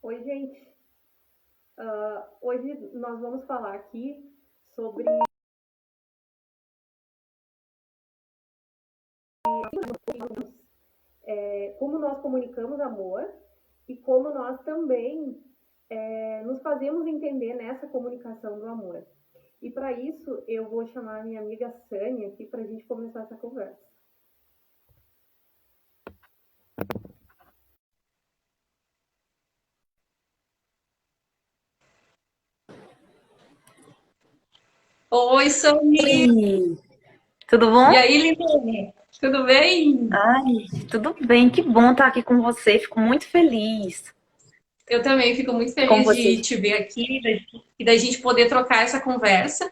Oi, gente. Hoje nós vamos falar aqui sobre como nós comunicamos amor e como nós também nos fazemos entender nessa comunicação do amor. E para isso eu vou chamar a minha amiga Sânia aqui para a gente começar essa conversa. Oi, Sônia. Oi, tudo bom? E aí, Liliane? Tudo bem? Ai, tudo bem, que bom estar aqui com você, fico muito feliz. Eu também fico muito Como feliz você? de te ver aqui e da gente poder trocar essa conversa,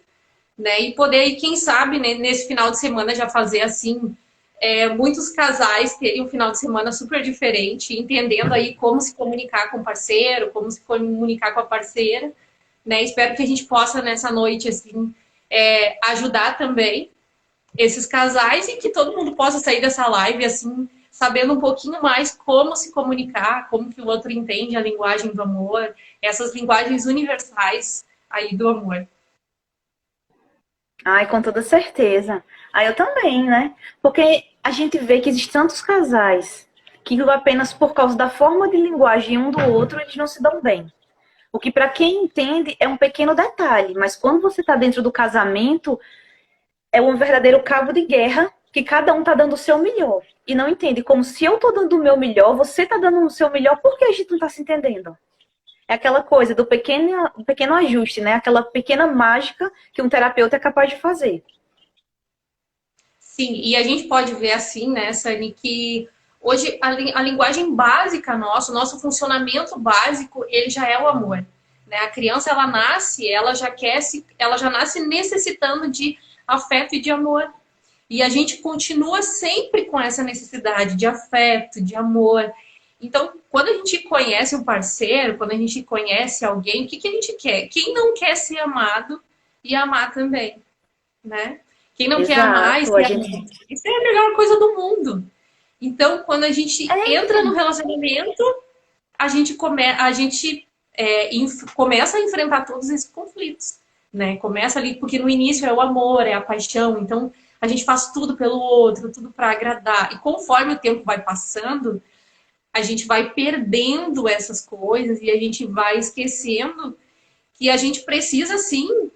né? E poder, quem sabe, né, nesse final de semana já fazer assim, muitos casais terem um final de semana super diferente, entendendo aí como se comunicar com o parceiro, como se comunicar com a parceira, né? Espero que a gente possa nessa noite assim ajudar também esses casais e que todo mundo possa sair dessa live assim, sabendo um pouquinho mais como se comunicar, como que o outro entende a linguagem do amor, essas linguagens universais aí do amor. Ai, com toda certeza. Ai, eu também, né? Porque a gente vê que existem tantos casais que apenas por causa da forma de linguagem um do outro, eles não se dão bem. O que para quem entende é um pequeno detalhe, mas quando você está dentro do casamento, é um verdadeiro cabo de guerra que cada um tá dando o seu melhor. E não entende como se eu tô dando o meu melhor, você tá dando o seu melhor, por que a gente não tá se entendendo? É aquela coisa do pequeno ajuste, né? Aquela pequena mágica que um terapeuta é capaz de fazer. Sim, e a gente pode ver assim, né, Sani, que hoje a linguagem básica nossa, o nosso funcionamento básico, ele já é o amor. Né? A criança, ela nasce, ela já nasce necessitando de afeto e de amor. E a gente continua sempre com essa necessidade de afeto, de amor. Então, quando a gente conhece um parceiro, quando a gente conhece alguém, o que, que a gente quer? Quem não quer ser amado e amar também, né? Quem não quer amar e Exato, a ser gente. amado, isso é a melhor coisa do mundo. Então, quando a gente É, entra no relacionamento, a gente começa a enfrentar todos esses conflitos, né? Começa ali, porque no início é o amor, é a paixão, então a gente faz tudo pelo outro, tudo para agradar. E conforme o tempo vai passando, a gente vai perdendo essas coisas e a gente vai esquecendo que a gente precisa sim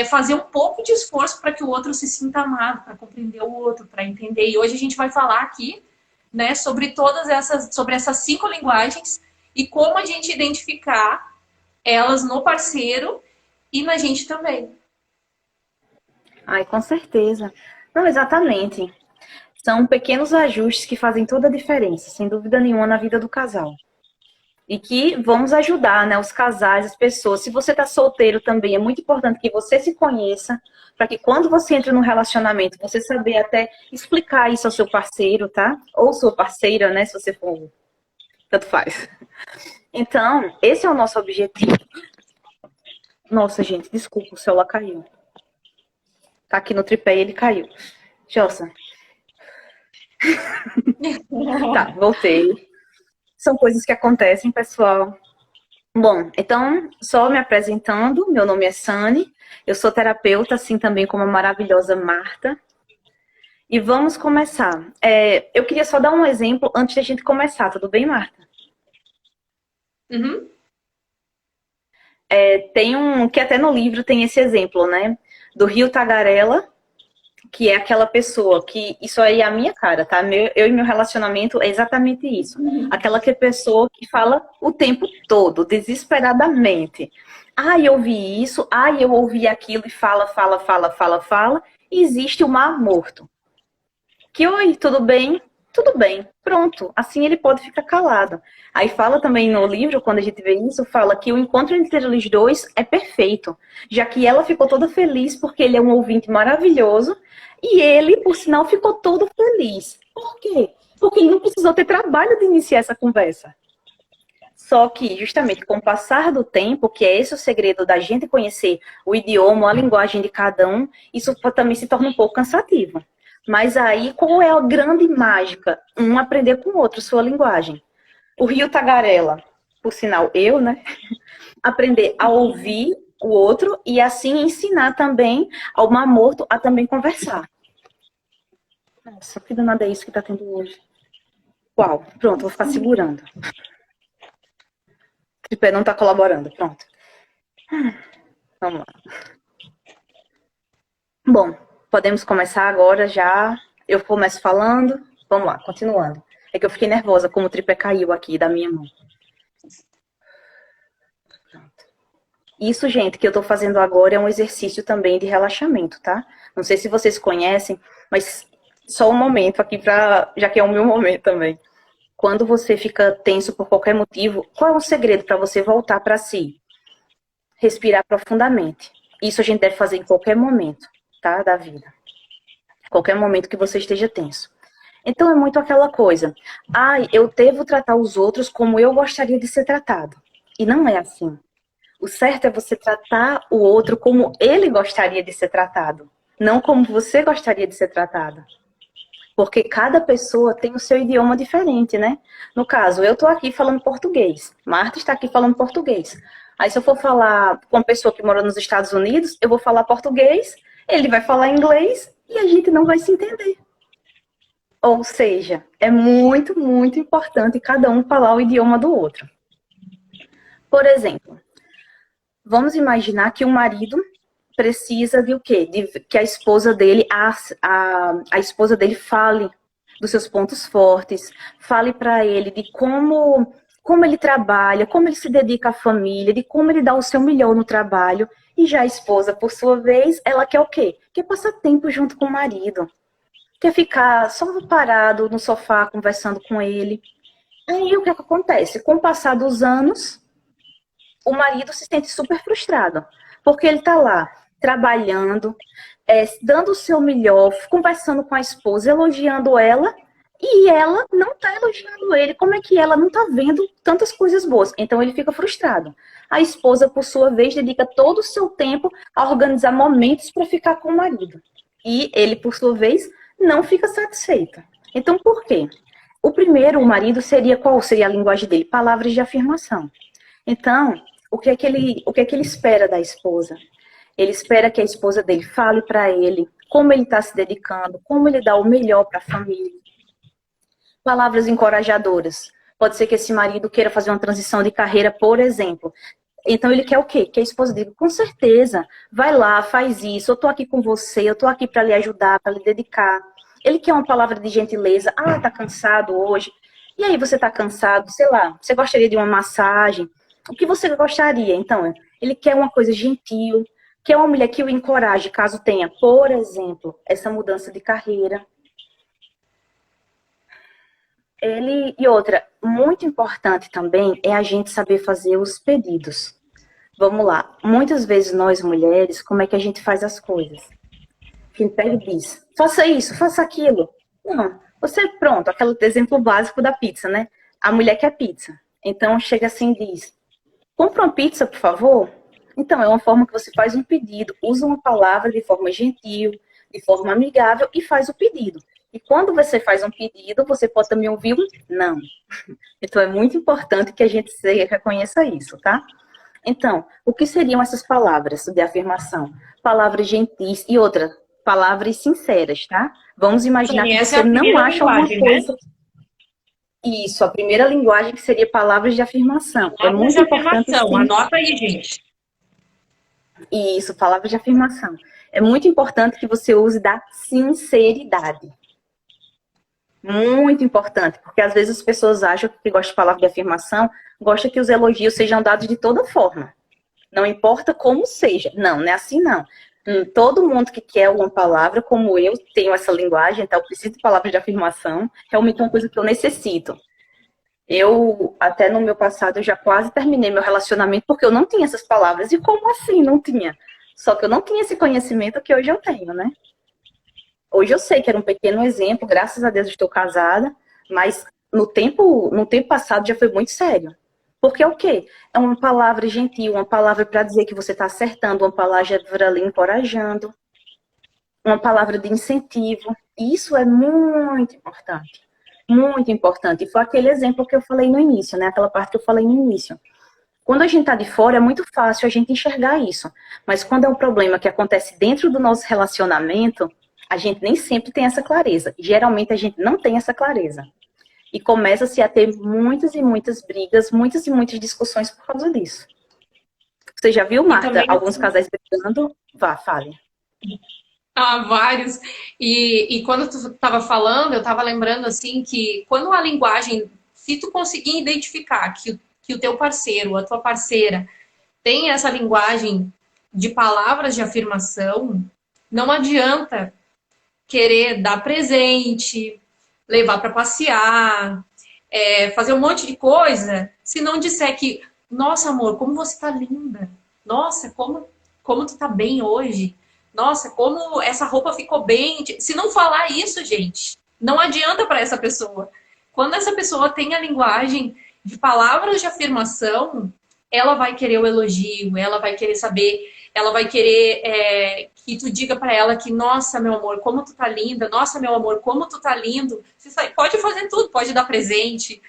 fazer um pouco de esforço para que o outro se sinta amado, para compreender o outro, para entender. E hoje a gente vai falar aqui, né, sobre essas 5 linguagens e como a gente identificar elas no parceiro e na gente também. ai, com certeza. Não, exatamente. São pequenos ajustes que fazem toda a diferença, sem dúvida nenhuma, na vida do casal. E que vamos ajudar, né, os casais, as pessoas. Se você está solteiro também, é muito importante que você se conheça, para que quando você entra num relacionamento, você saber até explicar isso ao seu parceiro, tá? Ou sua parceira, né, se você for, tanto faz. Então, esse é o nosso objetivo. Nossa, gente, desculpa, o celular caiu. Tá aqui no tripé e ele caiu. Jossa, tá, voltei. São coisas que acontecem, pessoal. Bom, então, só me apresentando, meu nome é Sani, eu sou terapeuta, assim também como a maravilhosa Marta, e vamos começar. Eu queria só dar um exemplo antes da gente começar, tudo bem, Marta? Uhum. Tem que até no livro tem esse exemplo, né, do Rio Tagarela, que é aquela pessoa que, isso aí é a minha cara, tá? Eu e meu relacionamento é exatamente isso. Aquela que é pessoa que fala o tempo todo, desesperadamente. Ai, eu ouvi isso, ai, eu ouvi aquilo, e fala, fala, fala, fala, fala. E existe o mar morto. Que, oi, tudo bem? Tudo bem, pronto. Assim ele pode ficar calado. Aí fala também no livro, quando a gente vê isso, fala que o encontro entre eles dois é perfeito, já que ela ficou toda feliz porque ele é um ouvinte maravilhoso e ele, por sinal, ficou todo feliz. Por quê? Porque ele não precisou ter trabalho de iniciar essa conversa. Só que, justamente, com o passar do tempo, que é esse o segredo da gente conhecer o idioma, a linguagem de cada um, isso também se torna um pouco cansativo. Mas aí, qual é a grande mágica? Um aprender com o outro sua linguagem. O Rio Tagarela. por sinal eu, né? Aprender a ouvir o outro e assim ensinar também ao mar morto a também conversar. Nossa, que danada é isso que tá tendo hoje? Uau, pronto, vou ficar segurando. O tripé não tá colaborando, pronto. Vamos lá. Bom, podemos começar agora já. Eu começo falando. Vamos lá, continuando. É que eu fiquei nervosa como o tripé caiu aqui da minha mão. Pronto. Isso, gente, que eu tô fazendo agora é um exercício também de relaxamento, tá? Não sei se vocês conhecem, mas só um momento aqui já que é o meu momento também. Quando você fica tenso por qualquer motivo, qual é o segredo para você voltar para si? Respirar profundamente. Isso a gente deve fazer em qualquer momento, tá? Da vida. Qualquer momento que você esteja tenso. Então é muito aquela coisa. Eu devo tratar os outros como eu gostaria de ser tratado. E não é assim. O certo é você tratar o outro como ele gostaria de ser tratado. Não como você gostaria de ser tratado. Porque cada pessoa tem o seu idioma diferente, né? No caso, eu tô aqui falando português. Marta está aqui falando português. Aí se eu for falar com uma pessoa que mora nos Estados Unidos, eu vou falar português, ele vai falar inglês e a gente não vai se entender. Ou seja, é muito, muito importante cada um falar o idioma do outro. Por exemplo, vamos imaginar que o marido precisa de o quê? Que a esposa dele, a esposa dele fale dos seus pontos fortes, fale para ele de como ele trabalha, como ele se dedica à família, de como ele dá o seu melhor no trabalho. E já a esposa, por sua vez, ela quer o quê? Quer passar tempo junto com o marido. Quer ficar só parado no sofá conversando com ele. Aí o que acontece? Com o passar dos anos, o marido se sente super frustrado. Porque ele tá lá, trabalhando, dando o seu melhor, conversando com a esposa, elogiando ela, e ela não tá elogiando ele. Como é que ela não tá vendo tantas coisas boas? Então ele fica frustrado. A esposa, por sua vez, dedica todo o seu tempo a organizar momentos para ficar com o marido. E ele, por sua vez, não fica satisfeito. Então, por quê? O primeiro, o marido, qual seria a linguagem dele? Palavras de afirmação. Então, o que é que ele espera da esposa? Ele espera que a esposa dele fale para ele como ele está se dedicando, como ele dá o melhor para a família. Palavras encorajadoras. Pode ser que esse marido queira fazer uma transição de carreira, por exemplo. Então ele quer o quê? Que a esposa diga, com certeza, vai lá, faz isso, eu tô aqui com você, eu tô aqui para lhe ajudar, para lhe dedicar. Ele quer uma palavra de gentileza, tá cansado hoje. E aí você tá cansado, sei lá, você gostaria de uma massagem? O que você gostaria? Então, ele quer uma coisa gentil, quer uma mulher que o encoraje, caso tenha, por exemplo, essa mudança de carreira. E outra, muito importante também é a gente saber fazer os pedidos. Vamos lá, muitas vezes nós mulheres, como é que a gente faz as coisas? A gente pega e diz, faça isso, faça aquilo. Não, pronto, aquele exemplo básico da pizza, né? A mulher quer pizza. Então chega assim e diz, compra uma pizza, por favor? Então, é uma forma que você faz um pedido, usa uma palavra de forma gentil, de forma amigável e faz o pedido. E quando você faz um pedido, você pode também ouvir um não. Então, é muito importante que a gente reconheça isso, tá? Então, o que seriam essas palavras de afirmação? Palavras gentis e outra, palavras sinceras, tá? Vamos imaginar que você não acha alguma coisa... Né? Isso, a primeira linguagem que seria palavras de afirmação. Palavras muito de importante. Afirmação. Anota aí, gente. Isso, palavras de afirmação. É muito importante que você use da sinceridade. Muito importante, porque às vezes as pessoas acham que gostam de palavra de afirmação, gostam que os elogios sejam dados de toda forma. Não importa como seja. Não é assim não. Todo mundo que quer uma palavra, como eu tenho essa linguagem, então eu preciso de palavras de afirmação, realmente é uma coisa que eu necessito. Eu, até no meu passado, eu já quase terminei meu relacionamento porque eu não tinha essas palavras. E como assim não tinha? Só que eu não tinha esse conhecimento que hoje eu tenho, né? Hoje eu sei que era um pequeno exemplo, graças a Deus eu estou casada, mas no tempo passado já foi muito sério. Porque é o quê? É uma palavra gentil, uma palavra para dizer que você está acertando, uma palavra ali encorajando, uma palavra de incentivo. E isso é muito importante. muito importante. E foi aquele exemplo que eu falei no início, né? Aquela parte que eu falei no início. Quando a gente está de fora, é muito fácil a gente enxergar isso. Mas quando é um problema que acontece dentro do nosso relacionamento, a gente nem sempre tem essa clareza. Geralmente a gente não tem essa clareza. E começa-se a ter muitas e muitas brigas, muitas e muitas discussões por causa disso. Você já viu, Marta, também, alguns casais brigando? Vá, fale. Vários. E quando tu estava falando, eu estava lembrando assim que quando a linguagem, se tu conseguir identificar que o teu parceiro, a tua parceira, tem essa linguagem de palavras de afirmação, não adianta querer dar presente, levar para passear, fazer um monte de coisa, se não disser que, nossa, amor, como você tá linda. Nossa, como tu tá bem hoje. Nossa, como essa roupa ficou bem. Se não falar isso, gente, não adianta para essa pessoa. Quando essa pessoa tem a linguagem de palavras de afirmação, ela vai querer o elogio, ela vai querer saber, ela vai querer que tu diga para ela que, nossa, meu amor, como tu tá linda, nossa, meu amor, como tu tá lindo. Você pode fazer tudo, pode dar presente,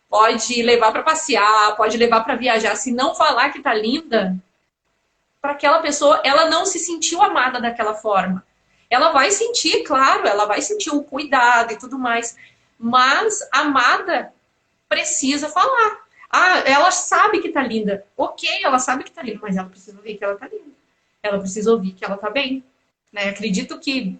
pode levar para passear, pode levar para viajar. Se não falar que tá linda, para aquela pessoa, ela não se sentiu amada daquela forma. Ela vai sentir, claro, ela vai sentir o cuidado e tudo mais, mas amada precisa falar. Ah, ela sabe que tá linda. Ok, ela sabe que tá linda, mas ela precisa ouvir que ela tá linda. Ela precisa ouvir que ela tá bem. Né? Acredito que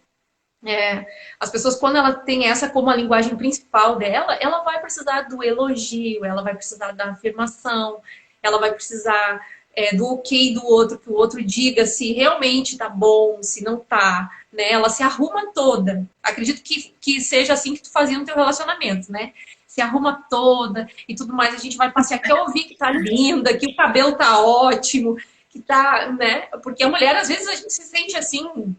as pessoas, quando ela tem essa como a linguagem principal dela, ela vai precisar do elogio, ela vai precisar da afirmação, ela vai precisar do ok do outro, que o outro diga se realmente tá bom, se não tá, né? Ela se arruma toda. Acredito que seja assim que tu fazia no teu relacionamento, né? Se arruma toda e tudo mais, a gente vai passear, que eu ouvi que tá linda, que o cabelo tá ótimo, que tá, né? Porque a mulher, às vezes, a gente se sente assim,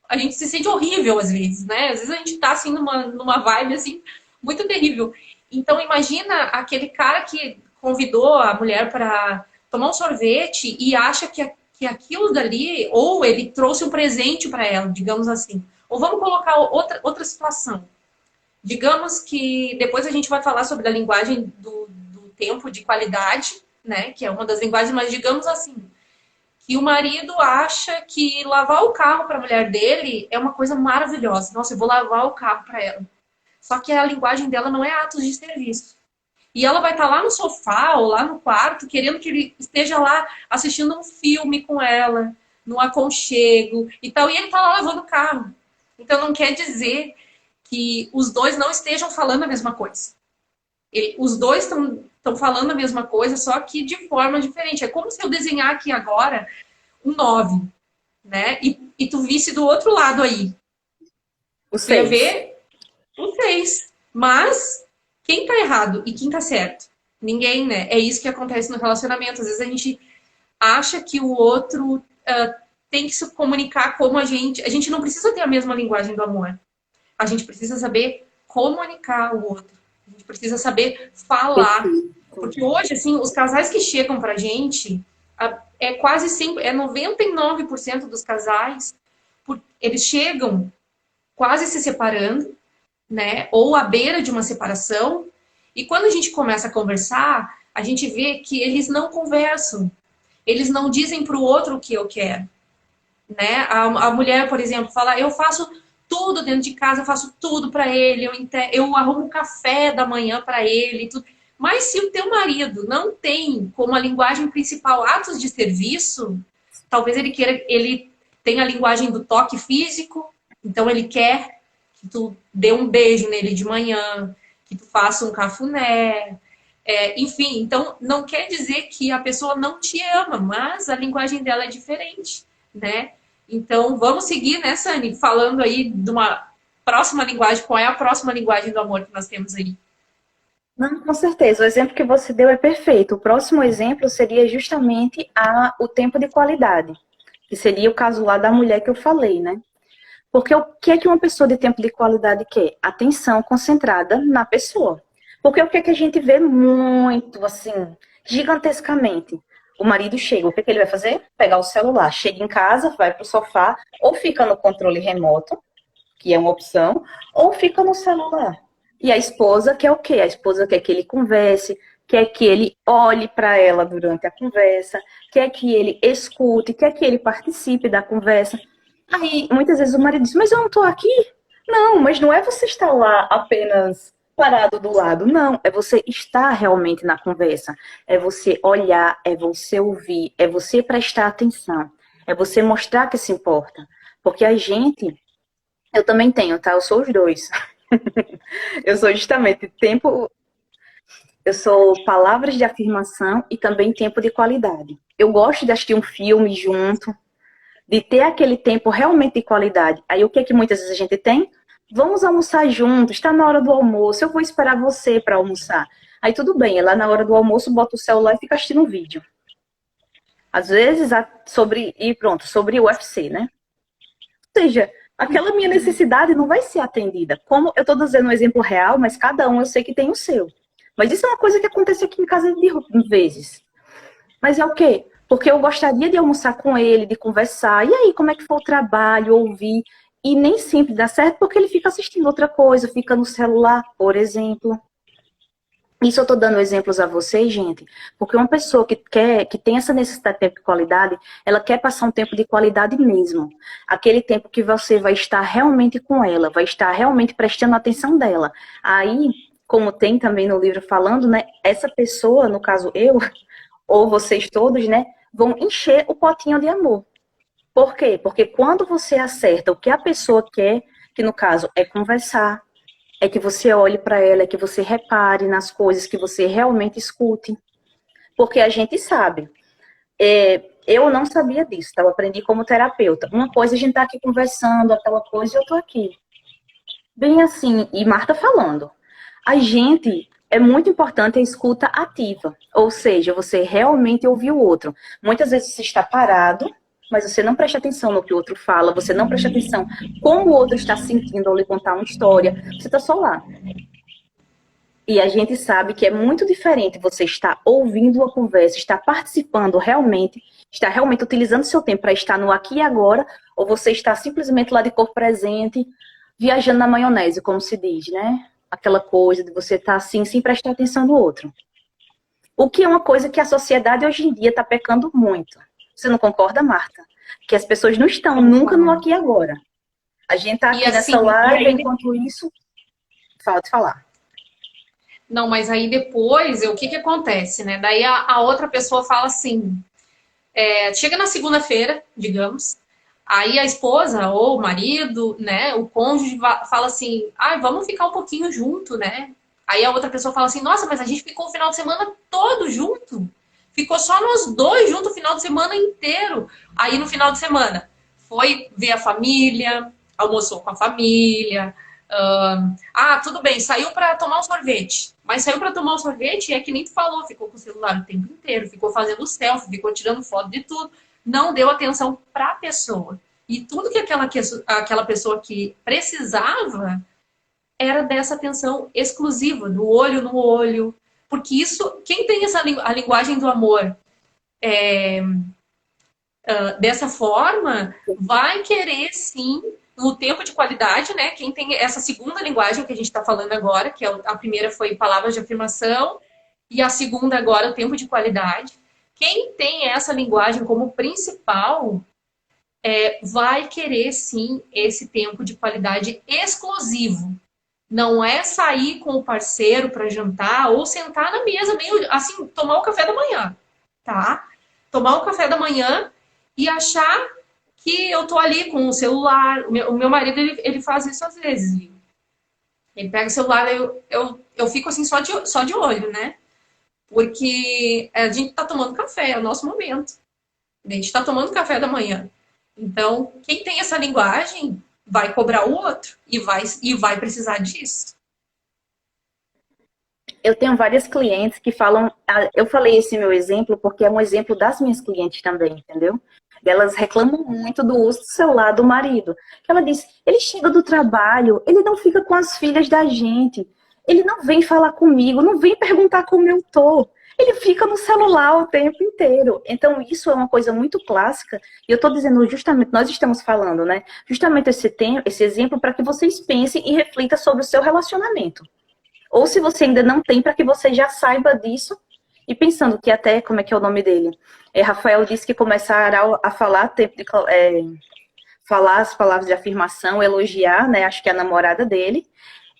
a gente se sente horrível, às vezes, né? Às vezes a gente tá, assim, numa vibe, assim, muito terrível. Então, imagina aquele cara que convidou a mulher para tomar um sorvete e acha que aquilo dali, ou ele trouxe um presente para ela, digamos assim. Ou vamos colocar outra situação. Digamos que depois a gente vai falar sobre a linguagem do tempo de qualidade, né? Que é uma das linguagens, mas digamos assim, que o marido acha que lavar o carro para a mulher dele é uma coisa maravilhosa. Nossa, eu vou lavar o carro para ela. Só que a linguagem dela não é atos de serviço. E ela vai estar lá no sofá ou lá no quarto, querendo que ele esteja lá assistindo um filme com ela, no aconchego e tal. E ele está lá lavando o carro. Então não quer dizer que os dois não estejam falando a mesma coisa. Os dois estão falando a mesma coisa, só que de forma diferente. É como se eu desenhar aqui agora um 9, né? E tu visse do outro lado aí. Você ia ver o 6. Mas quem tá errado e quem tá certo? Ninguém, né? É isso que acontece no relacionamento. Às vezes a gente acha que o outro tem que se comunicar como a gente. A gente não precisa ter a mesma linguagem do amor. A gente precisa saber comunicar o outro. A gente precisa saber falar. Porque hoje, assim, os casais que chegam pra gente, é quase sempre, 99% dos casais, eles chegam quase se separando, né? Ou à beira de uma separação. E quando a gente começa a conversar, a gente vê que eles não conversam. Eles não dizem pro outro o que eu quero. Né? A mulher, por exemplo, fala, eu faço tudo dentro de casa, eu faço tudo para ele, eu arrumo café da manhã para ele, tudo. Mas se o teu marido não tem como a linguagem principal atos de serviço, talvez ele tenha a linguagem do toque físico, então ele quer que tu dê um beijo nele de manhã, que tu faça um cafuné, enfim, então não quer dizer que a pessoa não te ama, mas a linguagem dela é diferente, né? Então, vamos seguir, né, Sani, falando aí de uma próxima linguagem. Qual é a próxima linguagem do amor que nós temos aí? Não, com certeza. O exemplo que você deu é perfeito. O próximo exemplo seria justamente o tempo de qualidade, que seria o caso lá da mulher que eu falei, né? Porque o que é que uma pessoa de tempo de qualidade quer? Atenção concentrada na pessoa. Porque o que é que a gente vê muito, assim, gigantescamente? O marido chega, o que ele vai fazer? Pegar o celular, chega em casa, vai pro sofá, ou fica no controle remoto, que é uma opção, ou fica no celular. E a esposa quer o quê? A esposa quer que ele converse, quer que ele olhe para ela durante a conversa, quer que ele escute, quer que ele participe da conversa. Aí, muitas vezes o marido diz, mas eu não estou aqui. Não, mas não é você estar lá apenas parado do lado, não. É você estar realmente na conversa. É você olhar, é você ouvir, é você prestar atenção. É você mostrar que se importa. Porque a gente, eu também tenho, tá? Eu sou os dois. Eu sou justamente tempo, eu sou palavras de afirmação e também tempo de qualidade. Eu gosto de assistir um filme junto, de ter aquele tempo realmente de qualidade. Aí o que é que muitas vezes a gente tem? Vamos almoçar juntos, está na hora do almoço, eu vou esperar você para almoçar. Aí tudo bem, lá na hora do almoço bota o celular e fica assistindo um vídeo. Às vezes sobre o UFC, né? Ou seja, aquela minha necessidade não vai ser atendida. Como eu estou dizendo um exemplo real, mas cada um eu sei que tem o seu. Mas isso é uma coisa que acontece aqui em casa de vezes. Mas é o quê? Porque eu gostaria de almoçar com ele, de conversar. E aí, como é que foi o trabalho, ouvir? E nem sempre dá certo porque ele fica assistindo outra coisa, fica no celular, por exemplo. Isso eu tô dando exemplos a vocês, gente, porque uma pessoa que tem essa necessidade de tempo de qualidade, ela quer passar um tempo de qualidade mesmo. Aquele tempo que você vai estar realmente com ela, vai estar realmente prestando atenção dela. Aí, como tem também no livro falando, né, essa pessoa, no caso eu, ou vocês todos, né, vão encher o potinho de amor. Por quê? Porque quando você acerta o que a pessoa quer, que no caso é conversar, é que você olhe para ela, é que você repare nas coisas, que você realmente escute. Porque a gente sabe. Eu não sabia disso, tá? Eu aprendi como terapeuta. Uma coisa a gente tá aqui conversando, aquela coisa, e eu tô aqui. Bem assim, e Marta falando. A gente, é muito importante a escuta ativa. Ou seja, você realmente ouvir o outro. Muitas vezes você está parado, mas você não presta atenção no que o outro fala, você não presta atenção como o outro está sentindo ao lhe contar uma história, você está só lá. E a gente sabe que é muito diferente você estar ouvindo uma conversa, estar participando realmente, estar realmente utilizando seu tempo para estar no aqui e agora, ou você estar simplesmente lá de corpo presente, viajando na maionese, como se diz, né? Aquela coisa de você estar assim, sem prestar atenção no outro. O que é uma coisa que a sociedade hoje em dia está pecando muito. Você não concorda, Marta? Que as pessoas não estão nunca no aqui e agora. A gente tá aqui nessa live, enquanto isso... Falta falar. Não, mas aí depois, o que que acontece, né? Daí a outra pessoa fala assim, chega na segunda-feira, digamos, aí a esposa ou o marido, né, o cônjuge fala assim, vamos ficar um pouquinho junto, né? Aí a outra pessoa fala assim, nossa, mas a gente ficou o final de semana todo junto. Ficou só nós dois juntos o final de semana inteiro. Aí no final de semana foi ver a família, almoçou com a família. Tudo bem, saiu para tomar um sorvete. Mas saiu para tomar um sorvete é que nem tu falou, ficou com o celular o tempo inteiro, ficou fazendo selfie, ficou tirando foto de tudo. Não deu atenção para a pessoa. E tudo que aquela pessoa que precisava era dessa atenção exclusiva, do olho no olho. Porque isso, quem tem a linguagem do amor dessa forma, vai querer sim, no tempo de qualidade, né? Quem tem essa segunda linguagem que a gente está falando agora, que a primeira foi palavras de afirmação, e a segunda agora, o tempo de qualidade. Quem tem essa linguagem como principal, vai querer sim esse tempo de qualidade exclusivo. Não é sair com o parceiro para jantar ou sentar na mesa, meio assim, tomar o café da manhã, tá? Tomar o café da manhã e achar que eu tô ali com o celular. O meu marido, ele faz isso às vezes. Ele pega o celular, eu fico assim só de olho, né? Porque a gente tá tomando café, é o nosso momento. A gente tá tomando café da manhã. Então, quem tem essa linguagem vai cobrar o outro e vai precisar disso. Eu tenho várias clientes que falam... Eu falei esse meu exemplo porque é um exemplo das minhas clientes também, entendeu? Elas reclamam muito do uso do celular do marido. Ela diz, ele chega do trabalho, ele não fica com as filhas da gente, ele não vem falar comigo, não vem perguntar como eu tô. Ele fica no celular o tempo inteiro. Então, isso é uma coisa muito clássica. E eu estou dizendo justamente, nós estamos falando, né? Justamente esse exemplo para que vocês pensem e reflitam sobre o seu relacionamento. Ou se você ainda não tem, para que você já saiba disso. E pensando que até, como é que é o nome dele? Rafael disse que começará a falar, falar as palavras de afirmação, elogiar, né? Acho que é a namorada dele.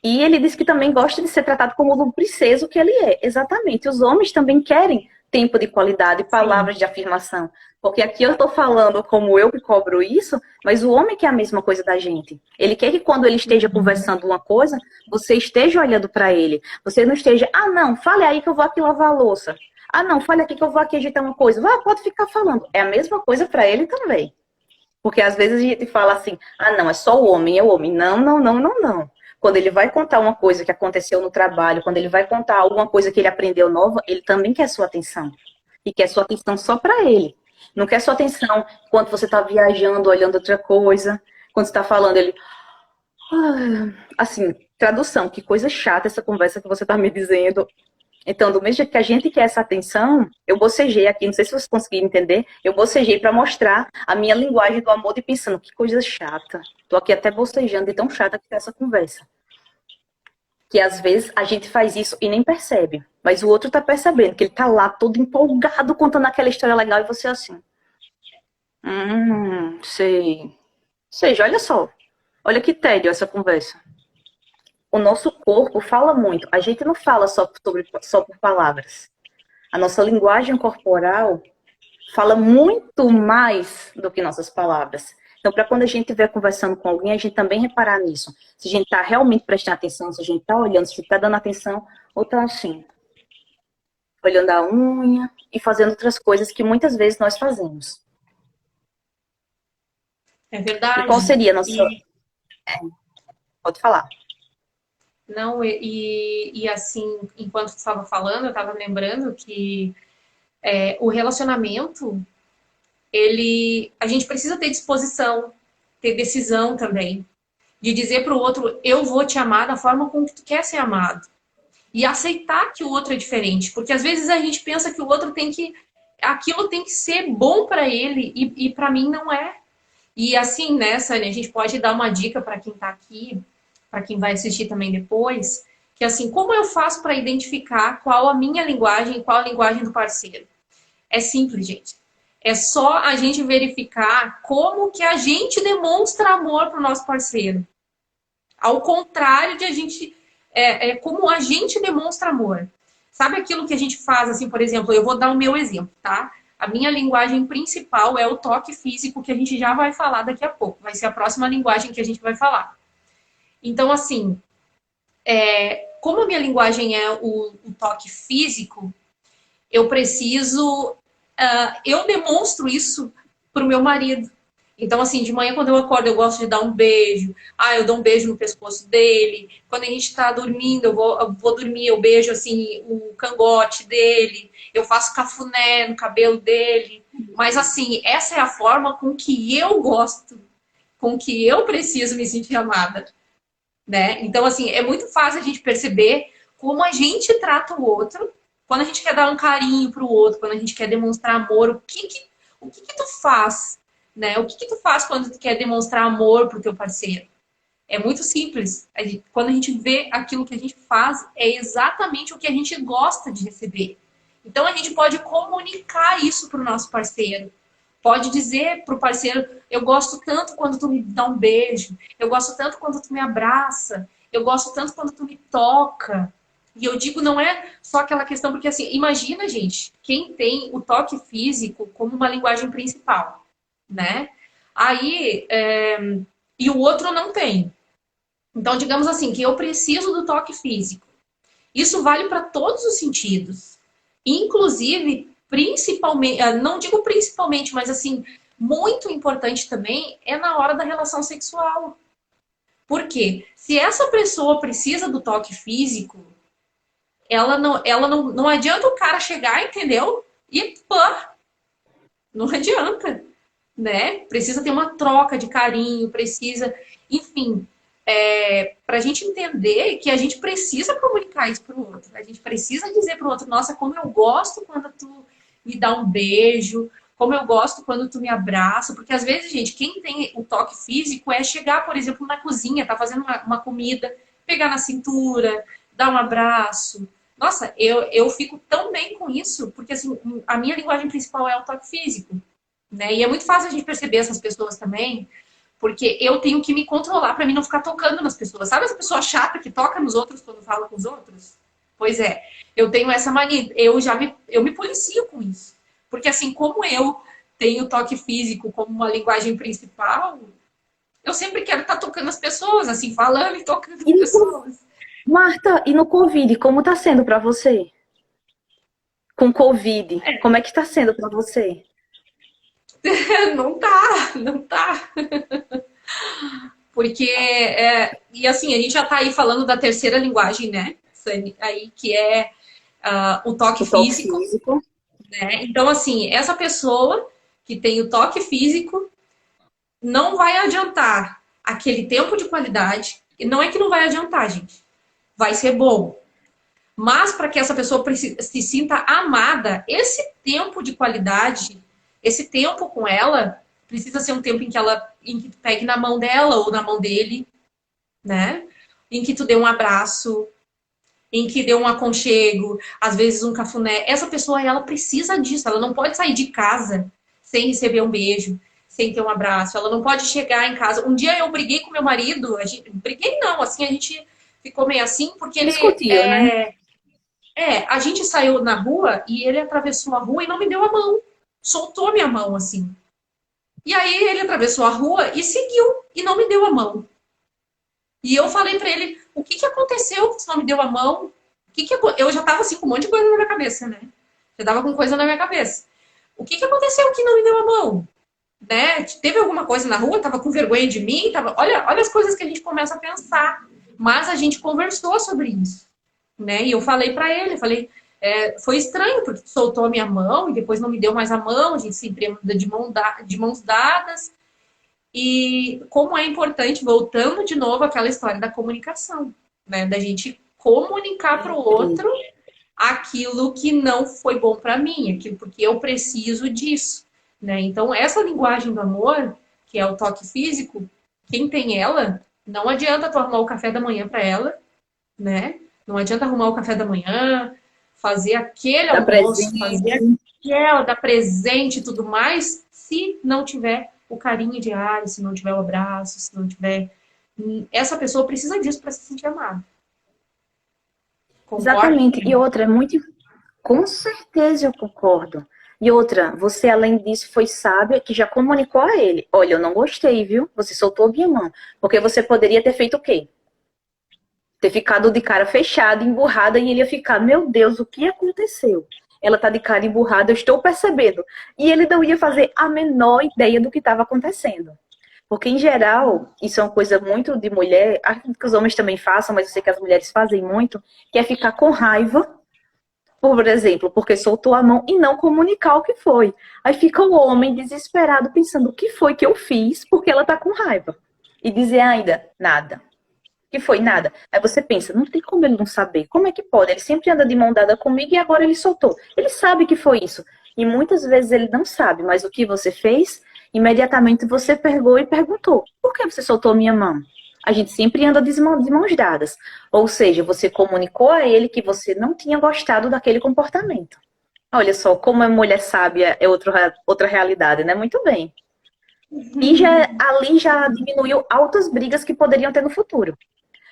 E ele disse que também gosta de ser tratado como o princeso que ele é. Exatamente. Os homens também querem tempo de qualidade, palavras de afirmação. Porque aqui eu estou falando como eu que cobro isso, mas o homem quer a mesma coisa da gente. Ele quer que quando ele esteja conversando uma coisa, você esteja olhando para ele. Você não esteja, não, fale aí que eu vou aqui lavar a louça. Não, fale aqui que eu vou aqui ajeitar uma coisa. Pode ficar falando. É a mesma coisa para ele também. Porque às vezes a gente fala assim, não, é só o homem, é o homem. Não, não, não, não, não. Quando ele vai contar uma coisa que aconteceu no trabalho, quando ele vai contar alguma coisa que ele aprendeu nova, ele também quer sua atenção. E quer sua atenção só para ele. Não quer sua atenção quando você está viajando, olhando outra coisa. Quando você está falando, ele... Assim, tradução, que coisa chata essa conversa que você está me dizendo. Então, do mesmo jeito que a gente quer essa atenção, eu bocejei aqui, não sei se vocês conseguiram entender, eu bocejei para mostrar a minha linguagem do amor e pensando, que coisa chata. Tô aqui até bocejando de tão chata que é essa conversa. Que às vezes a gente faz isso e nem percebe, mas o outro tá percebendo, que ele tá lá todo empolgado contando aquela história legal e você assim. Sei. Seja, olha só, olha que tédio essa conversa. O nosso corpo fala muito. A gente não fala só por palavras. A nossa linguagem corporal fala muito mais do que nossas palavras. Então, para quando a gente estiver conversando com alguém, a gente também reparar nisso. Se a gente está realmente prestando atenção, se a gente está olhando, se a gente está dando atenção, ou está assim, olhando a unha e fazendo outras coisas que muitas vezes nós fazemos. É verdade. E qual seria a nossa... Pode falar. Não, assim, enquanto tu estava falando, eu estava lembrando que o relacionamento, a gente precisa ter disposição, ter decisão também, de dizer para o outro, eu vou te amar da forma como tu quer ser amado. E aceitar que o outro é diferente, porque às vezes a gente pensa que o outro aquilo tem que ser bom para ele, e para mim não é. E assim, né, Sânia, a gente pode dar uma dica para quem está aqui, para quem vai assistir também depois, que assim, como eu faço para identificar qual a minha linguagem e qual a linguagem do parceiro? É simples, gente. É só a gente verificar como que a gente demonstra amor para o nosso parceiro. Ao contrário de a gente... como a gente demonstra amor. Sabe aquilo que a gente faz, assim, por exemplo, eu vou dar o meu exemplo, tá? A minha linguagem principal é o toque físico, que a gente já vai falar daqui a pouco. Vai ser a próxima linguagem que a gente vai falar. Então, assim, como a minha linguagem é o toque físico, eu preciso... eu demonstro isso pro meu marido. Então, assim, de manhã quando eu acordo, eu gosto de dar um beijo. Eu dou um beijo no pescoço dele. Quando a gente tá dormindo, eu vou dormir, eu beijo, assim, o cangote dele. Eu faço cafuné no cabelo dele. Mas, assim, essa é a forma com que eu gosto, com que eu preciso me sentir amada, né? Então, assim, é muito fácil a gente perceber como a gente trata o outro, quando a gente quer dar um carinho pro outro, quando a gente quer demonstrar amor, o que tu faz, né? O que tu faz quando tu quer demonstrar amor pro teu parceiro? É muito simples. Quando a gente vê aquilo que a gente faz, é exatamente o que a gente gosta de receber. Então, a gente pode comunicar isso pro nosso parceiro. Pode dizer pro parceiro, eu gosto tanto quando tu me dá um beijo, eu gosto tanto quando tu me abraça, eu gosto tanto quando tu me toca. E eu digo, não é só aquela questão, porque assim, imagina, gente, quem tem o toque físico como uma linguagem principal, né? Aí, e o outro não tem. Então, digamos assim, que eu preciso do toque físico. Isso vale para todos os sentidos. Inclusive, principalmente, não digo principalmente, mas assim, muito importante também é na hora da relação sexual. Por quê? Se essa pessoa precisa do toque físico, ela não adianta o cara chegar, entendeu? E pá! Não adianta, né? Precisa ter uma troca de carinho, precisa... Enfim, pra gente entender que a gente precisa comunicar isso pro outro. A gente precisa dizer pro outro, nossa, como eu gosto quando tu me dá um beijo, como eu gosto quando tu me abraça. Porque às vezes, gente, quem tem o toque físico é chegar, por exemplo, na cozinha, tá fazendo uma comida, pegar na cintura, dar um abraço. Nossa, eu fico tão bem com isso, porque assim, a minha linguagem principal é o toque físico, né? E é muito fácil a gente perceber essas pessoas também, porque eu tenho que me controlar para mim não ficar tocando nas pessoas. Sabe essa pessoa chata que toca nos outros quando fala com os outros? Pois é, eu tenho essa mania, eu me policio com isso. Porque assim, como eu tenho o toque físico como uma linguagem principal, eu sempre quero estar tocando as pessoas, assim, falando e tocando as pessoas. Marta, e no Covid, como tá sendo para você? Com Covid, como é que tá sendo para você? Não tá, não tá. Porque, e assim, a gente já tá aí falando da terceira linguagem, né, Sani? Aí, que é o toque O toque físico, físico. né? Então, assim, essa pessoa que tem o toque físico não vai adiantar aquele tempo de qualidade. E não é que não vai adiantar, gente. Vai ser bom. Mas para que essa pessoa se sinta amada, esse tempo de qualidade, esse tempo com ela, precisa ser um tempo em que tu pegue na mão dela ou na mão dele, né? Em que tu dê um abraço, em que dê um aconchego, às vezes um cafuné. Essa pessoa, ela precisa disso. Ela não pode sair de casa sem receber um beijo, sem ter um abraço. Ela não pode chegar em casa. Um dia eu briguei com meu marido. Briguei não, assim, a gente ficou meio assim, porque ele Discutiu, né? a gente saiu na rua e ele atravessou a rua e não me deu a mão. Soltou minha mão, assim. E aí ele atravessou a rua e seguiu e não me deu a mão. E eu falei pra ele, o que que aconteceu que você não me deu a mão? Eu já tava assim com um monte de coisa na minha cabeça, né? Já tava com coisa na minha cabeça. O que que aconteceu que não me deu a mão? Né? Teve alguma coisa na rua? Tava com vergonha de mim? Olha as coisas que a gente começa a pensar. Mas a gente conversou sobre isso, né? E eu falei pra ele, foi estranho, porque tu soltou a minha mão e depois não me deu mais a mão, a gente se anda de mãos dadas. E como é importante, voltando de novo àquela história da comunicação, né? Da gente comunicar para o outro aquilo que não foi bom para mim, aquilo porque eu preciso disso, né? Então, essa linguagem do amor, que é o toque físico, quem tem ela, não adianta tu arrumar o café da manhã para ela, né? Não adianta arrumar o café da manhã, fazer aquele Da almoço, presente. dar presente e tudo mais, se não tiver o carinho diário, se não tiver o abraço, se não tiver. Essa pessoa precisa disso para se sentir amada. Concorda? Exatamente. E outra, é muito. Com certeza eu concordo. E outra, você além disso foi sábia que já comunicou a ele. Olha, eu não gostei, viu? Você soltou minha mão. Porque você poderia ter feito o quê? Ter ficado de cara fechada, emburrada, e ele ia ficar, meu Deus, o que aconteceu? Ela tá de cara emburrada, eu estou percebendo. E ele não ia fazer a menor ideia do que estava acontecendo. Porque, em geral, isso é uma coisa muito de mulher, acredito que os homens também façam, mas eu sei que as mulheres fazem muito, que é ficar com raiva, por exemplo, porque soltou a mão e não comunicar o que foi. Aí fica o homem desesperado pensando, o que foi que eu fiz? Porque ela tá com raiva. E dizer ainda, nada. Que foi nada. Aí você pensa, não tem como ele não saber. Como é que pode? Ele sempre anda de mão dada comigo e agora ele soltou. Ele sabe que foi isso. E muitas vezes ele não sabe, mas o que você fez, imediatamente você pegou e perguntou, por que você soltou minha mão? A gente sempre anda de mãos dadas. Ou seja, você comunicou a ele que você não tinha gostado daquele comportamento. Olha só, como a mulher sábia é outra realidade, né? Muito bem. E ali já diminuiu altas brigas que poderiam ter no futuro.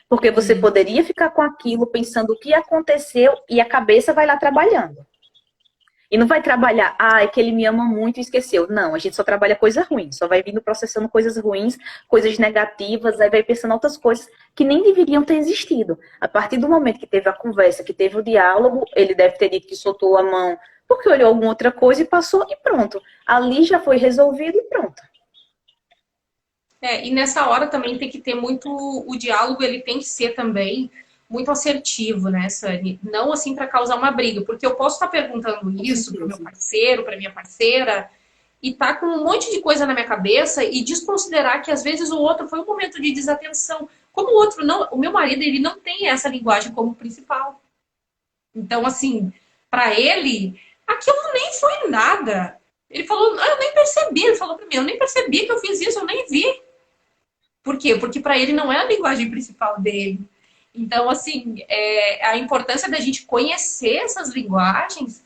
Porque você poderia ficar com aquilo pensando o que aconteceu e a cabeça vai lá trabalhando. E não vai trabalhar, é que ele me ama muito e esqueceu. Não, a gente só trabalha coisa ruim. Só vai vindo processando coisas ruins, coisas negativas, aí vai pensando outras coisas que nem deveriam ter existido. A partir do momento que teve a conversa, que teve o diálogo, ele deve ter dito que soltou a mão porque olhou alguma outra coisa e passou e pronto. Ali já foi resolvido e pronto. E nessa hora também tem que ter muito, o diálogo ele tem que ser também muito assertivo, né, Sani? Não assim para causar uma briga, porque eu posso estar perguntando isso pro meu parceiro, pra minha parceira, e tá com um monte de coisa na minha cabeça e desconsiderar que às vezes o outro foi um momento de desatenção. Como o outro não, o meu marido, ele não tem essa linguagem como principal. Então, assim, para ele, aquilo nem foi nada. Ele falou, eu nem percebi, ele falou para mim, eu nem percebi que eu fiz isso, eu nem vi. Por quê? Porque para ele não é a linguagem principal dele. Então, assim, a importância da gente conhecer essas linguagens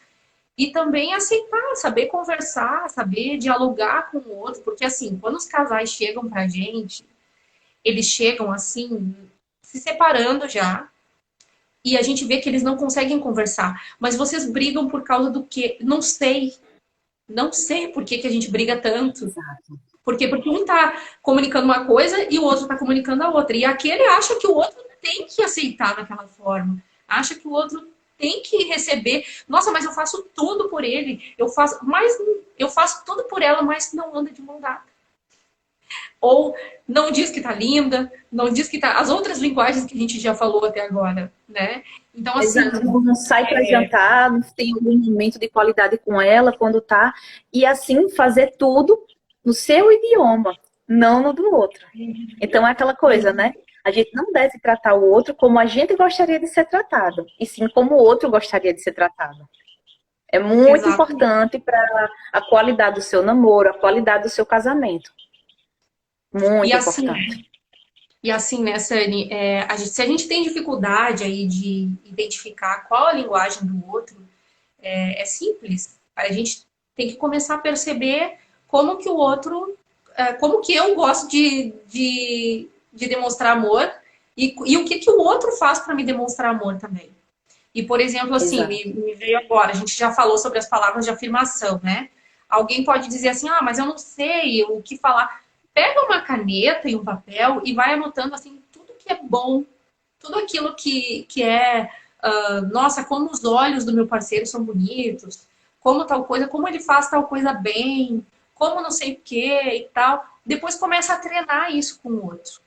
e também aceitar, saber conversar, saber dialogar com o outro. Porque, assim, quando os casais chegam pra gente, eles chegam, assim, se separando já, e a gente vê que eles não conseguem conversar. Mas vocês brigam por causa do quê? Não sei. Não sei por que a gente briga tanto. Exato. Por quê? Porque um tá comunicando uma coisa e o outro tá comunicando a outra. E aquele acha que o outro tem que aceitar daquela forma. Acha que o outro tem que receber. Nossa, mas eu faço tudo por ele. Eu faço tudo por ela, mas não anda de mão dada. Ou não diz que tá linda, não diz que tá. As outras linguagens que a gente já falou até agora, né? Então, assim. Exato, não sai para jantar, não tem algum momento de qualidade com ela quando tá. E assim, fazer tudo no seu idioma, não no do outro. Então é aquela coisa, né? A gente não deve tratar o outro como a gente gostaria de ser tratado, e sim como o outro gostaria de ser tratado. É muito Exato. importante para a qualidade do seu namoro, a qualidade do seu casamento. Muito importante. E assim, né, Sani, se a gente tem dificuldade aí de identificar qual a linguagem do outro, é simples. A gente tem que começar a perceber como que o outro, como que eu gosto de demonstrar amor e o que que o outro faz para me demonstrar amor também. E, por exemplo, assim, me veio agora, a gente já falou sobre as palavras de afirmação, né? Alguém pode dizer assim, ah, mas eu não sei o que falar. Pega uma caneta e um papel e vai anotando, assim, tudo que é bom, tudo aquilo que é, nossa, como os olhos do meu parceiro são bonitos, como tal coisa, como ele faz tal coisa bem, como não sei o que e tal. Depois começa a treinar isso com o outro.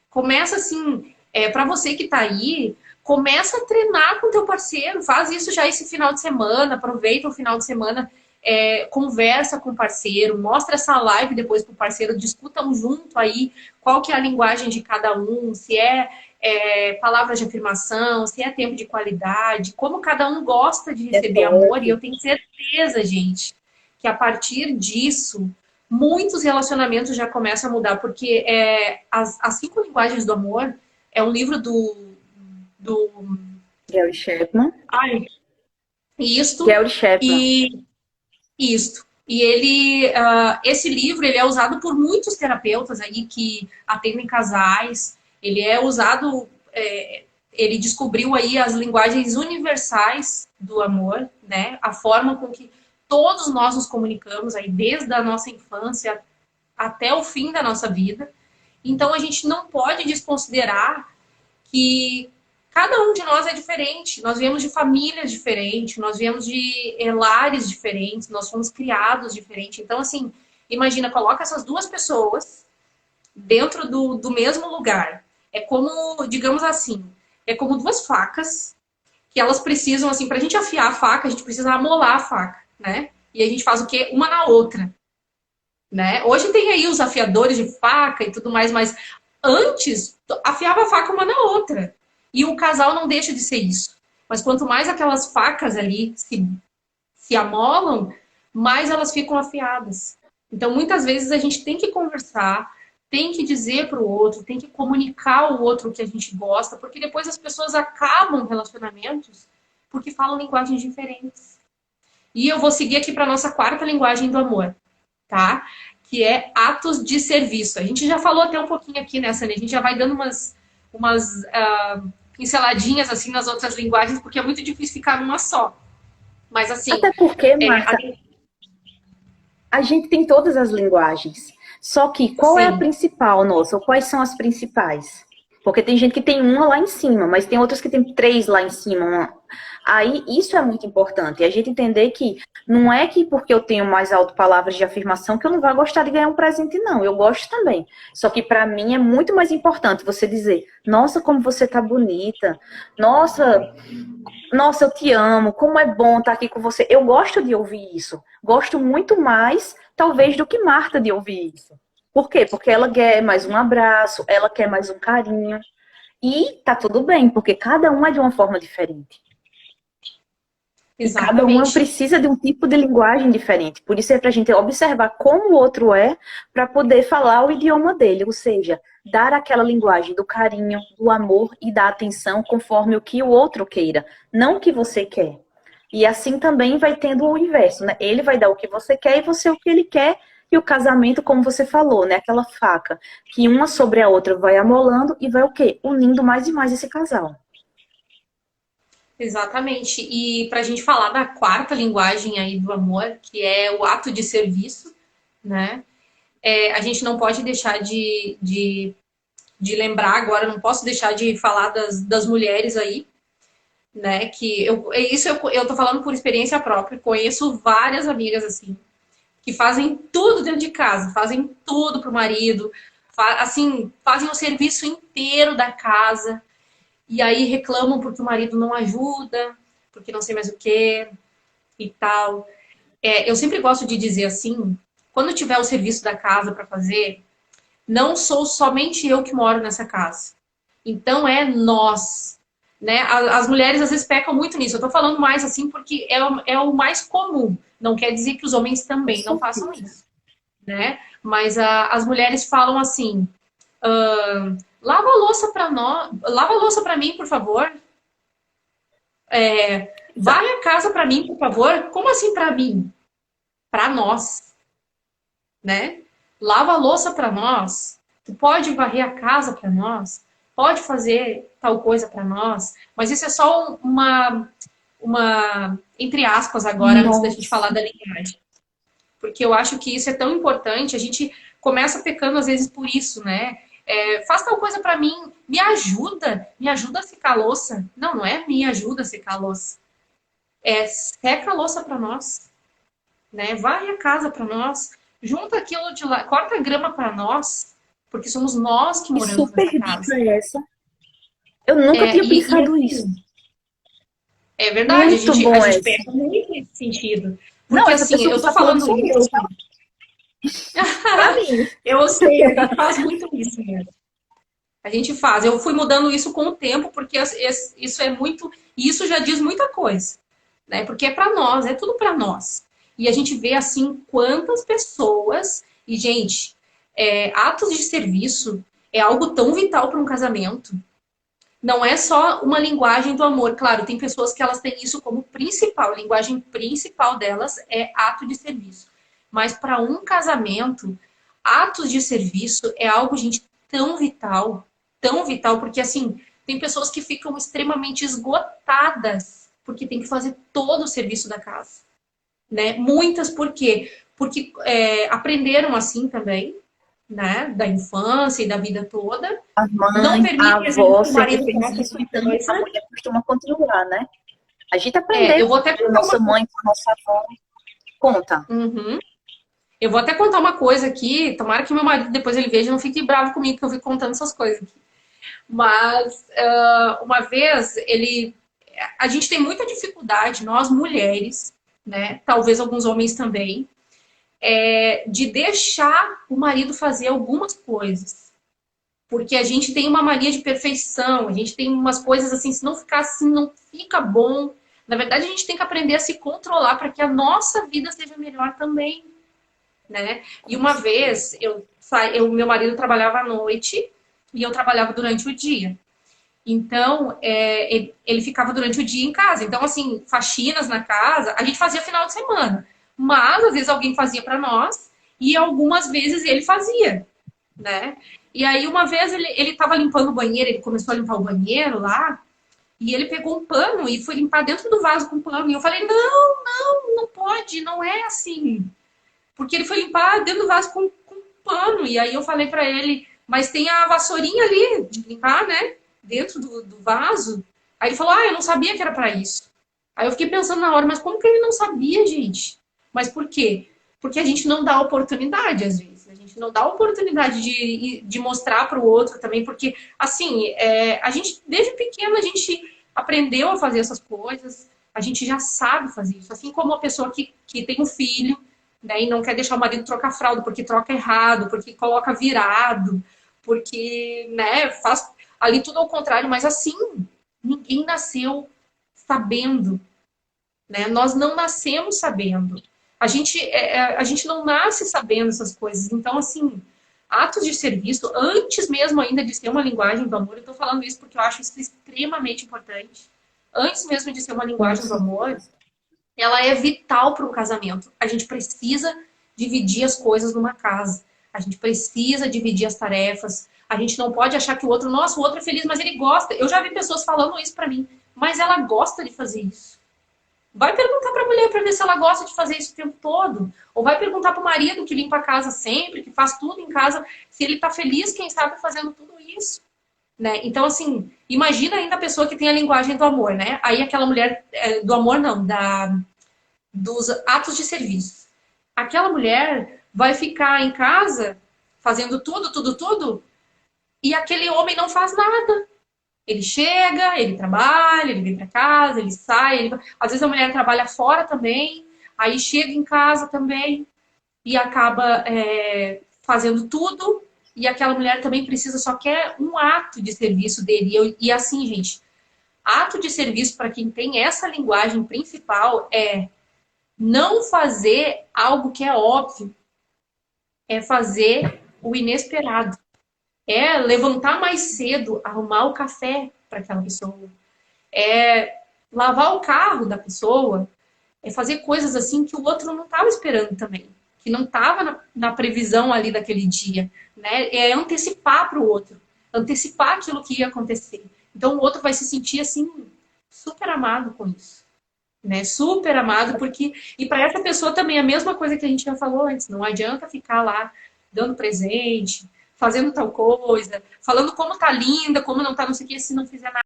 Começa assim, para você que tá aí, começa a treinar com o teu parceiro, faz isso já esse final de semana, aproveita o final de semana, conversa com o parceiro, mostra essa live depois pro parceiro, discutam junto aí qual que é a linguagem de cada um, se palavras de afirmação, se é tempo de qualidade, como cada um gosta de receber amor, e eu tenho certeza, gente, que a partir disso muitos relacionamentos já começam a mudar, porque as 5 linguagens do amor é um livro do Gary Chapman. Gary Chapman. E ele, esse livro, ele é usado por muitos terapeutas aí que atendem casais. Ele é usado, ele descobriu aí as linguagens universais do amor, né? A forma com que todos nós nos comunicamos aí desde a nossa infância até o fim da nossa vida. Então a gente não pode desconsiderar que cada um de nós é diferente. Nós viemos de famílias diferentes, nós viemos de lares diferentes, nós fomos criados diferentes. Então, assim, imagina, coloca essas duas pessoas dentro do mesmo lugar. É como, digamos assim, é como duas facas que elas precisam, assim, pra gente afiar a faca, a gente precisa amolar a faca, né? E a gente faz o quê? Uma na outra, né? Hoje tem aí os afiadores de faca e tudo mais, mas antes afiava a faca uma na outra. E o casal não deixa de ser isso. Mas quanto mais aquelas facas ali se amolam, mais elas ficam afiadas. Então, muitas vezes a gente tem que conversar, tem que dizer para o outro, tem que comunicar ao outro o que a gente gosta, porque depois as pessoas acabam relacionamentos porque falam linguagens diferentes. E eu vou seguir aqui para nossa 4ª linguagem do amor, tá? Que é atos de serviço. A gente já falou até um pouquinho aqui nessa, né? A gente já vai dando umas pinceladinhas assim nas outras linguagens, porque é muito difícil ficar numa só. Mas assim... Até porque, Marta, a gente tem todas as linguagens. Só que qual é a principal nossa? Ou quais são as principais? Porque tem gente que tem uma lá em cima, mas tem outras que tem 3 lá em cima. Aí, isso é muito importante. A gente entender que não é que porque eu tenho mais alto palavras de afirmação que eu não vou gostar de ganhar um presente, não. Eu gosto também. Só que para mim é muito mais importante você dizer, nossa, como você tá bonita. Nossa, eu te amo. Como é bom estar aqui com você. Eu gosto de ouvir isso. Gosto muito mais, talvez, do que Marta de ouvir isso. Por quê? Porque ela quer mais um abraço, ela quer mais um carinho. E tá tudo bem, porque cada um é de uma forma diferente. Exatamente. E cada um precisa de um tipo de linguagem diferente. Por isso é pra gente observar como o outro é, para poder falar o idioma dele. Ou seja, dar aquela linguagem do carinho, do amor e da atenção conforme o que o outro queira, não o que você quer. E assim também vai tendo o inverso, né? Ele vai dar o que você quer e você o que ele quer. E o casamento, como você falou, né? Aquela faca que uma sobre a outra vai amolando e vai o quê? Unindo mais e mais esse casal. Exatamente. E para a gente falar da quarta linguagem aí do amor, que é o ato de serviço, né? A gente não pode deixar de lembrar agora, não posso deixar de falar das mulheres aí, né? Que eu tô falando por experiência própria, conheço várias amigas assim, que fazem tudo dentro de casa, fazem tudo pro marido, assim, fazem o serviço inteiro da casa, e aí reclamam porque o marido não ajuda, porque não sei mais o que e tal. Eu sempre gosto de dizer assim, quando tiver o serviço da casa para fazer, não sou somente eu que moro nessa casa. Então é nós, né? As mulheres às vezes pecam muito nisso. Eu tô falando mais assim porque é o mais comum. Não quer dizer que os homens também não façam isso, né? Mas as mulheres falam assim: lava a louça para nós, lava a louça para mim, por favor. Vai a casa para mim, por favor. Como assim para mim? Para nós, né? Lava a louça para nós. Tu pode varrer a casa para nós. Pode fazer tal coisa para nós. Mas isso é só uma entre aspas agora, antes da gente falar da linguagem. Porque eu acho que isso é tão importante. A gente começa pecando às vezes por isso, né? Faz tal coisa para mim, me ajuda a secar a louça. Não, não é me ajuda a secar a louça. Seca a louça para nós, né? Varre a casa para nós, junta aquilo de lá, corta a grama para nós, porque somos nós que Que moramos super nessa casa. dica é essa? Eu nunca tinha pensado assim, isso. É verdade, Muito a bom gente essa. peca muito nesse sentido. Não, Porque essa assim, pessoa eu que tô está falando falando sou eu. isso, Tá? Pra mim. eu sei, a gente faz muito isso mesmo. A gente faz. Eu fui mudando isso com o tempo, porque isso é muito. E isso já diz muita coisa, né? Porque é para nós, é tudo para nós. E a gente vê assim quantas pessoas. E, gente, atos de serviço é algo tão vital para um casamento. Não é só uma linguagem do amor. Claro, tem pessoas que elas têm isso como principal, a linguagem principal delas é ato de serviço. Mas para um casamento, atos de serviço é algo, gente, tão vital, porque assim, tem pessoas que ficam extremamente esgotadas porque tem que fazer todo o serviço da casa, né? Muitas por quê? Porque aprenderam assim também, né? Da infância e da vida toda. A Não mãe, a permite, às vezes, avó que o sempre marido fez faça isso, alguma então a coisa. mulher costuma continuar, né? A gente Eu aprendeu vou até com a contar nossa uma mãe, com a nossa avó. Conta. Uhum. Eu vou até contar uma coisa aqui. Tomara que meu marido depois ele veja e não fique bravo comigo que eu fico contando essas coisas aqui. Mas uma vez a gente tem muita dificuldade, nós mulheres, né? Talvez alguns homens também, de deixar o marido fazer algumas coisas. Porque a gente tem uma mania de perfeição, a gente tem umas coisas assim, se não ficar assim, não fica bom. Na verdade, a gente tem que aprender a se controlar para que a nossa vida seja melhor também, né? E uma vez, meu marido trabalhava à noite e eu trabalhava durante o dia. Então, ele ficava durante o dia em casa. Então, assim, faxinas na casa, a gente fazia final de semana. Mas, às vezes, alguém fazia para nós e algumas vezes ele fazia, né? E aí, uma vez, ele estava limpando o banheiro, ele começou a limpar o banheiro lá, e ele pegou um pano e foi limpar dentro do vaso com pano. E eu falei, não pode, não é assim. Porque ele foi limpar dentro do vaso com pano. E aí eu falei pra ele, mas tem a vassourinha ali de limpar, né? Dentro do vaso. Aí ele falou, eu não sabia que era pra isso. Aí eu fiquei pensando na hora, mas como que ele não sabia, gente? Mas por quê? Porque a gente não dá oportunidade, às vezes. A gente não dá oportunidade de mostrar para o outro também, porque, assim, a gente, desde pequeno, a gente aprendeu a fazer essas coisas, a gente já sabe fazer isso. Assim como uma pessoa que tem um filho, né, e não quer deixar o marido trocar fralda, porque troca errado, porque coloca virado, porque, né, faz ali tudo ao contrário, mas assim, ninguém nasceu sabendo, né? Nós não nascemos sabendo. A gente não nasce sabendo essas coisas. Então, assim, atos de serviço, antes mesmo ainda de ser uma linguagem do amor, eu tô falando isso porque eu acho isso extremamente importante. Antes mesmo de ser uma linguagem do amor, ela é vital para um casamento. A gente precisa dividir as coisas numa casa. A gente precisa dividir as tarefas. A gente não pode achar que o outro, nossa, o outro é feliz, mas ele gosta. Eu já vi pessoas falando isso para mim, mas ela gosta de fazer isso. Vai perguntar para a mulher para ver se ela gosta de fazer isso o tempo todo. Ou vai perguntar para o marido que limpa a casa sempre, que faz tudo em casa, se ele está feliz, quem sabe, fazendo tudo isso. Né? Então, assim, imagina ainda a pessoa que tem a linguagem do amor, né? Aí aquela mulher, do amor não, dos atos de serviço. Aquela mulher vai ficar em casa fazendo tudo, e aquele homem não faz nada. Ele chega, ele trabalha, ele vem para casa, ele sai. Às vezes a mulher trabalha fora também, aí chega em casa também e acaba fazendo tudo. E aquela mulher também precisa, só quer um ato de serviço dele. E assim, gente, ato de serviço para quem tem essa linguagem principal é não fazer algo que é óbvio, é fazer o inesperado. É levantar mais cedo, arrumar o café para aquela pessoa. É lavar o carro da pessoa. É fazer coisas assim que o outro não estava esperando também. Que não estava na previsão ali daquele dia. Né? É antecipar para o outro. Antecipar aquilo que ia acontecer. Então o outro vai se sentir assim, super amado com isso. Né? Super amado, porque... E para essa pessoa também, a mesma coisa que a gente já falou antes. Não adianta ficar lá dando presente, fazendo tal coisa, falando como tá linda, como não tá não sei o que, se não fizer nada.